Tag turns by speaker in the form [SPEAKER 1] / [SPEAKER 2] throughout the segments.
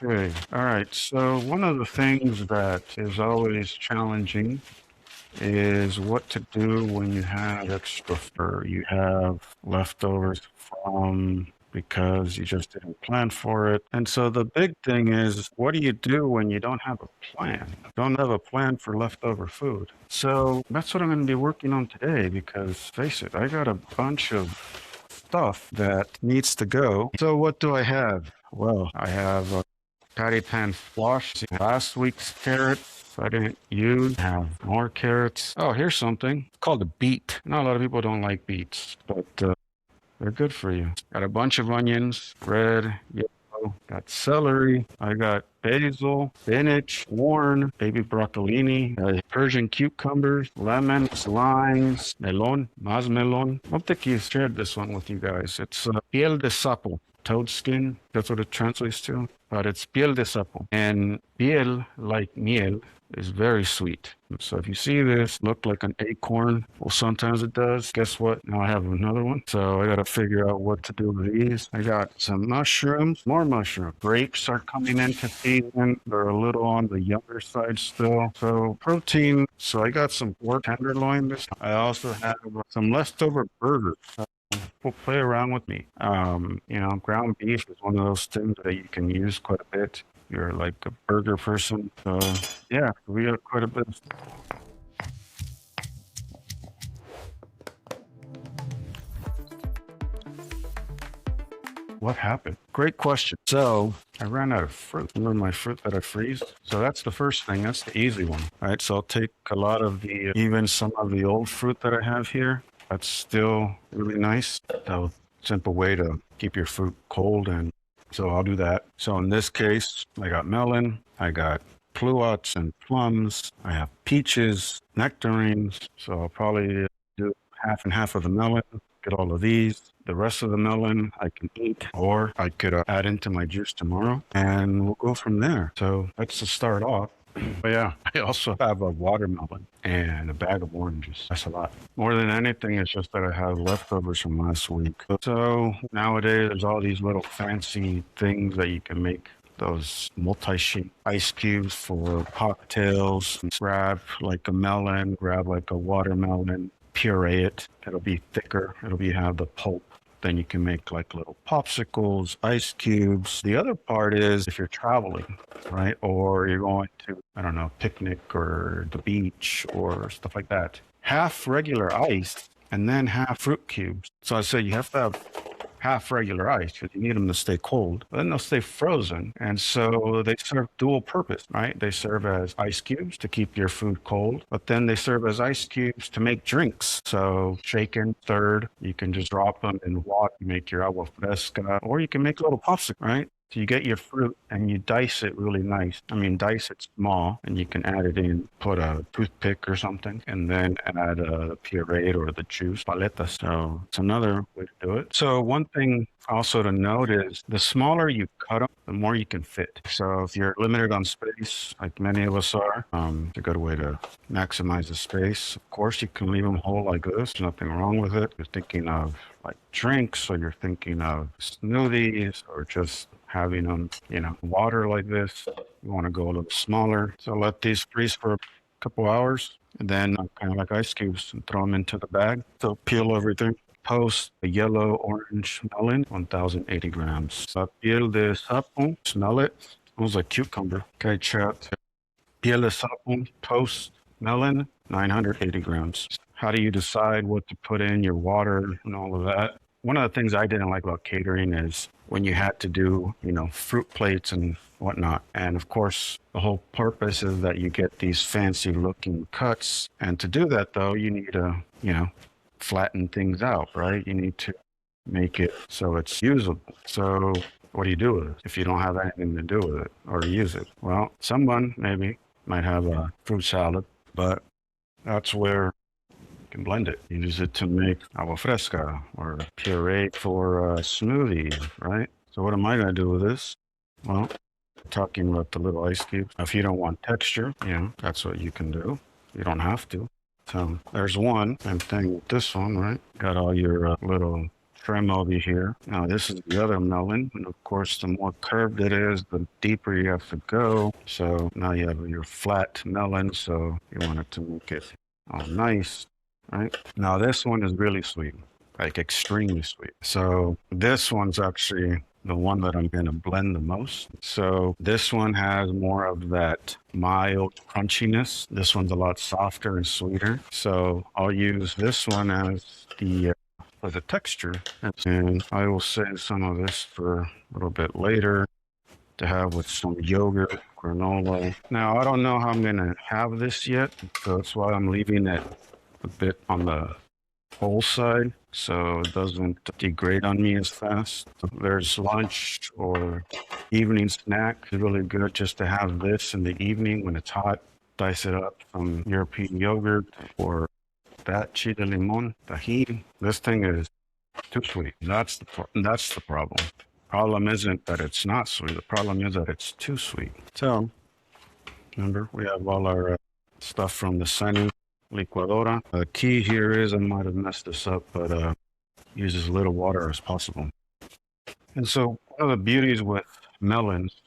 [SPEAKER 1] Okay. All right. So one of the things that is always challenging is what to do when you have extra fur. You have leftovers from because you just didn't plan for it. And so the big thing is, what do you do when you don't have a plan? Don't have a plan for leftover food. So that's what I'm going to be working on today because face it, I got a bunch of stuff that needs to go. So what do I have? Well, I have a patty pan squash, last week's carrots I didn't use, have more carrots. Oh, here's something. It's called a beet. Not a lot of people don't like beets, but they're good for you. Got a bunch of onions, red, yellow, got celery. I got basil, spinach, corn, baby broccolini, Persian cucumbers, lemons, limes, melon, melon. I don't think you shared this one with you guys. It's piel de sapo, toad skin. That's what it translates to. But it's piel de sapo. And piel, like miel, is very sweet. So if you see this look like an acorn, well, sometimes it does. Guess what? Now I have another one. So I got to figure out what to do with these. I got some mushrooms, more mushrooms. Grapes are coming into season. They're a little on the younger side still. So protein. So I got some pork tenderloin. I also have some leftover burgers. People play around with me. Ground beef is one of those things that you can use quite a bit. You're like a burger person. So yeah, we got quite a bit of stuff. What happened? Great question. So I ran out of fruit. Remember my fruit that I freeze? So that's the first thing. That's the easy one. All right. So I'll take a lot of even some of the old fruit that I have here. That's still really nice. So simple way to keep your fruit cold, and so I'll do that. So in this case, I got melon, I got pluots and plums, I have peaches, nectarines. So I'll probably do half and half of the melon, get all of these. The rest of the melon I can eat, or I could add into my juice tomorrow, and we'll go from there. So that's to start off. But yeah, I also have a watermelon and a bag of oranges. That's a lot. More than anything, it's just that I have leftovers from last week. So nowadays, there's all these little fancy things that you can make. Those multi-shape ice cubes for cocktails. Grab like a melon, grab like a watermelon, puree it. It'll be thicker. Have the pulp. Then you can make like little popsicles, ice cubes. The other part is if you're traveling, right? Or you're going to, I don't know, picnic or the beach or stuff like that. Half regular ice and then half fruit cubes. So I say you have to have half regular ice because you need them to stay cold. But then they'll stay frozen. And so they serve dual purpose, right? They serve as ice cubes to keep your food cold, but then they serve as ice cubes to make drinks. So shaken, stirred, you can just drop them in water, make your agua fresca, or you can make a little popsicle, right? So you get your fruit and you dice it really nice. I mean, dice it small and you can add it in, put a toothpick or something, and then add the puree or the juice, paleta. So it's another way to do it. So one thing also to note is the smaller you cut them, the more you can fit. So if you're limited on space, like many of us are, it's a good way to maximize the space. Of course, you can leave them whole like this. There's nothing wrong with it. You're thinking of like drinks, or you're thinking of smoothies, or just having them, water like this. You want to go a little smaller. So let these freeze for a couple hours, and then kind of like ice cubes, and throw them into the bag. So peel everything. Toast a yellow orange melon, 1,080 grams. Piel de sapo, smell it. Smells like cucumber. Okay, chat. Piel de sapo, toast melon, 980 grams. How do you decide what to put in your water and all of that? One of the things I didn't like about catering is when you had to do, fruit plates and whatnot. And of course, the whole purpose is that you get these fancy looking cuts. And to do that, though, you need to, flatten things out, right? You need to make it so it's usable. So what do you do with it if you don't have anything to do with it or use it? Well, someone maybe might have a fruit salad, but that's where can blend it. Use it to make agua fresca or puree for a smoothie, right? So what am I going to do with this? Well, talking about the little ice cubes. If you don't want texture, that's what you can do. You don't have to. So there's one. Same thing with this one, right? Got all your little trim over here. Now this is the other melon, and of course the more curved it is, the deeper you have to go. So now you have your flat melon, so you want it to make it all nice, right? Now this one is really sweet, like extremely sweet. So this one's actually the one that I'm going to blend the most. So this one has more of that mild crunchiness. This one's a lot softer and sweeter. So I'll use this one as the for the texture, and I will save some of this for a little bit later to have with some yogurt, granola. Now I don't know how I'm going to have this yet, so that's why I'm leaving it a bit on the whole side so it doesn't degrade on me as fast. There's lunch or evening snack. It's really good just to have this in the evening when it's hot. Dice it up some European yogurt or that chile limon, tahini. This thing is too sweet. That's the problem. Problem isn't that it's not sweet. The problem is that it's too sweet. So remember, we have all our stuff from the Sanu licuadora. The key here is, I might have messed this up, but use as little water as possible. And so one of the beauties with melons,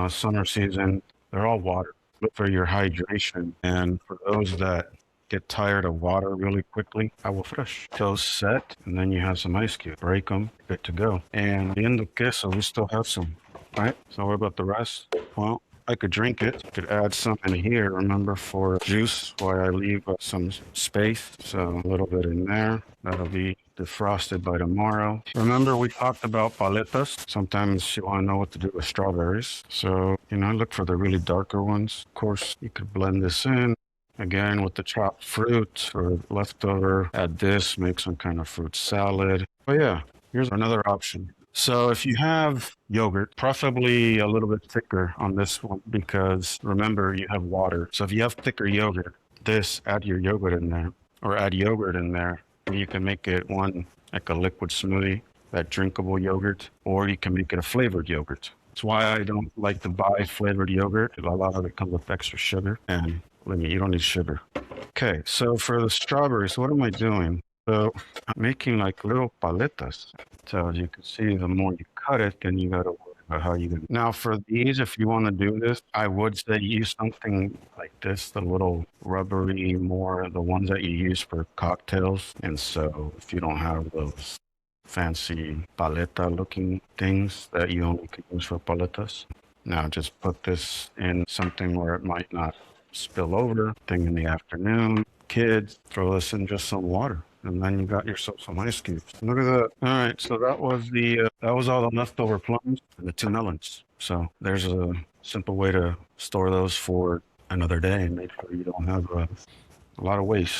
[SPEAKER 1] summer season, they're all water. Look for your hydration. And for those that get tired of water really quickly, agua fresh. Toast set, and then you have some ice cubes. Break them, good to go. And the end of queso, we still have some, right? So what about the rest? Well, I could drink it. I could add some in here, remember, for juice, why I leave some space. So a little bit in there. That'll be defrosted by tomorrow. Remember, we talked about paletas. Sometimes you want to know what to do with strawberries. So, look for the really darker ones. Of course, you could blend this in. Again, with the chopped fruit or leftover, add this, make some kind of fruit salad. But yeah, here's another option. So if you have yogurt, preferably a little bit thicker on this one, because remember, you have water. So if you have thicker yogurt, add your yogurt in there, or add yogurt in there. And you can make it one like a liquid smoothie, that drinkable yogurt, or you can make it a flavored yogurt. That's why I don't like to buy flavored yogurt. A lot of it comes with extra sugar, and you don't need sugar. Okay, so for the strawberries, what am I doing? So I'm making like little paletas. So as you can see, the more you cut it, then you got to worry about how you do it. Now for these, if you want to do this, I would say use something like this, the little rubbery, more the ones that you use for cocktails. And so if you don't have those fancy paleta looking things that you only can use for paletas, now just put this in something where it might not spill over. Thing in the afternoon, kids, throw this in just some water, and then you got yourself some ice cubes. Look at that. All right, so that was all the leftover plums and the 2 melons. So there's a simple way to store those for another day and make sure you don't have a lot of waste.